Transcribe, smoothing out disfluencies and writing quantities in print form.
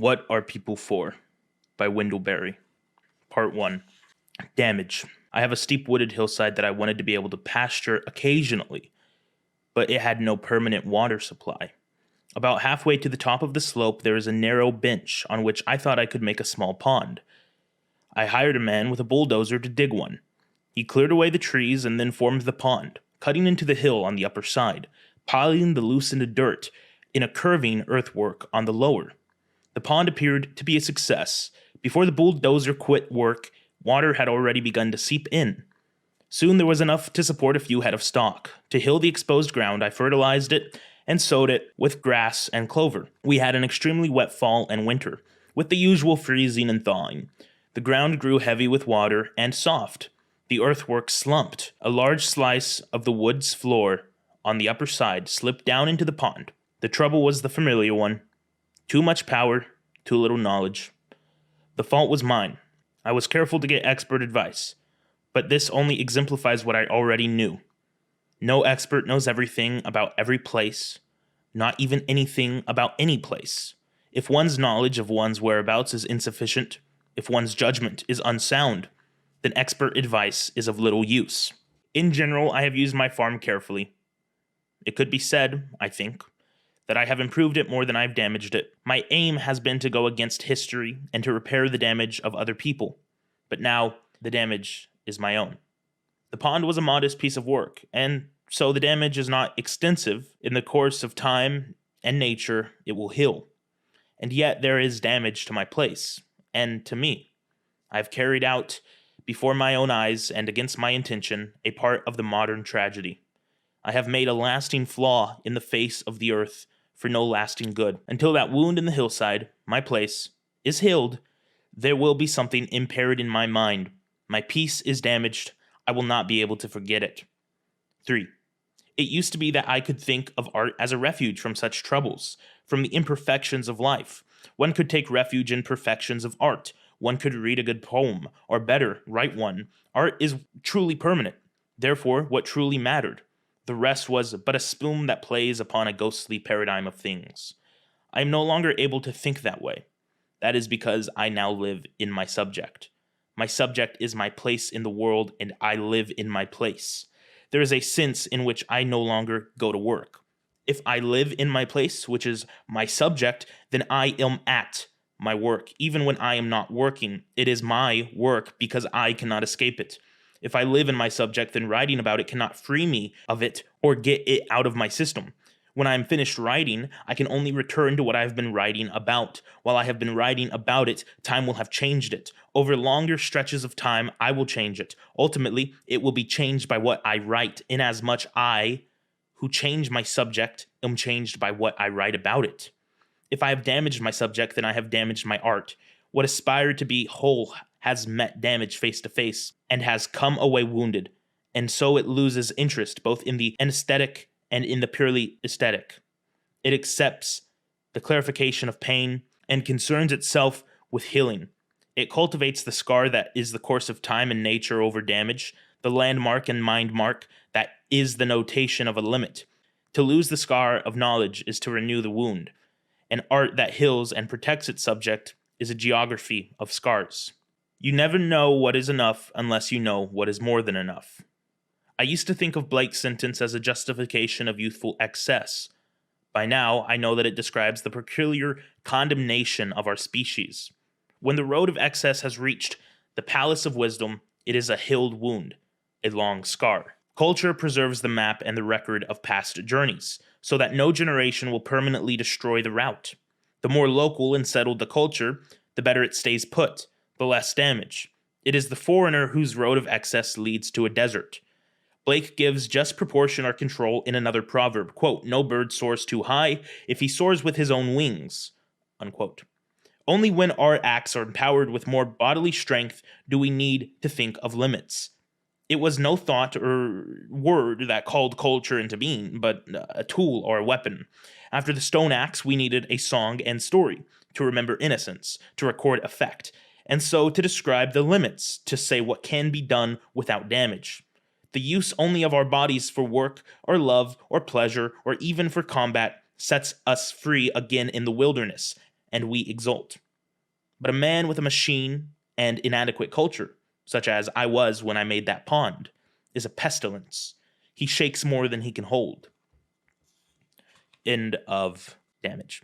What Are People For? By Wendell. Part 1. Damage. I have a steep wooded hillside that I wanted to be able to pasture occasionally, but it had no permanent water supply. About halfway to the top of the slope, there is a narrow bench on which I thought I could make a small pond. I hired a man with a bulldozer to dig one. He cleared away the trees and then formed the pond, cutting into the hill on the upper side, piling the loosened dirt in a curving earthwork on the lower. The pond appeared to be a success. Before the bulldozer quit work, water had already begun to seep in. Soon there was enough to support a few head of stock. To hill the exposed ground, I fertilized it and sowed it with grass and clover. We had an extremely wet fall and winter, with the usual freezing and thawing. The ground grew heavy with water and soft. The earthwork slumped. A large slice of the wood's floor on the upper side slipped down into the pond. The trouble was the familiar one. Too much power, too little knowledge. The fault was mine. I was careful to get expert advice, but this only exemplifies what I already knew. No expert knows everything about every place, not even anything about any place. If one's knowledge of one's whereabouts is insufficient, if one's judgment is unsound, then expert advice is of little use. In general, I have used my farm carefully. It could be said, I think, that I have improved it more than I've damaged it. My aim has been to go against history and to repair the damage of other people. But now, the damage is my own. The pond was a modest piece of work, and so the damage is not extensive. In the course of time and nature, it will heal. And yet there is damage to my place, and to me. I have carried out, before my own eyes and against my intention, a part of the modern tragedy. I have made a lasting flaw in the face of the earth, for no lasting good. Until that wound in the hillside, my place, is healed, there will be something impaired in my mind. My peace is damaged. I will not be able to forget it. 3. It used to be that I could think of art as a refuge from such troubles, from the imperfections of life. One could take refuge in perfections of art. One could read a good poem, or better, write one. Art is truly permanent. Therefore, what truly mattered. The rest was but a spume that plays upon a ghostly paradigm of things. I am no longer able to think that way. That is because I now live in my subject. My subject is my place in the world, and I live in my place. There is a sense in which I no longer go to work. If I live in my place, which is my subject, then I am at my work. Even when I am not working, it is my work because I cannot escape it. If I live in my subject, then writing about it cannot free me of it or get it out of my system. When I am finished writing, I can only return to what I have been writing about. While I have been writing about it, time will have changed it. Over longer stretches of time, I will change it. Ultimately, it will be changed by what I write, inasmuch I, who change my subject, am changed by what I write about it. If I have damaged my subject, then I have damaged my art. What aspired to be whole has met damage face to face and has come away wounded, and so it loses interest both in the aesthetic and in the purely aesthetic. It accepts the clarification of pain and concerns itself with healing. It cultivates the scar that is the course of time and nature over damage, the landmark and mind mark that is the notation of a limit. To lose the scar of knowledge is to renew the wound. An art that heals and protects its subject is a geography of scars. You never know what is enough unless you know what is more than enough. I used to think of Blake's sentence as a justification of youthful excess. By now, I know that it describes the peculiar condemnation of our species. When the road of excess has reached the palace of wisdom, it is a healed wound, a long scar. Culture preserves the map and the record of past journeys, so that no generation will permanently destroy the route. The more local and settled the culture, the better it stays put, the less damage. It is the foreigner whose road of excess leads to a desert. Blake gives just proportion or control in another proverb, quote, "No bird soars too high if he soars with his own wings," unquote. Only when our acts are empowered with more bodily strength do we need to think of limits. It was no thought or word that called culture into being, but a tool or a weapon. After the stone axe, we needed a song and story to remember innocence, to record effect, and so to describe the limits, to say what can be done without damage. The use only of our bodies for work or love or pleasure or even for combat sets us free again in the wilderness, and we exult. But a man with a machine and inadequate culture, such as I was when I made that pond, is a pestilence. He shakes more than he can hold. End of damage.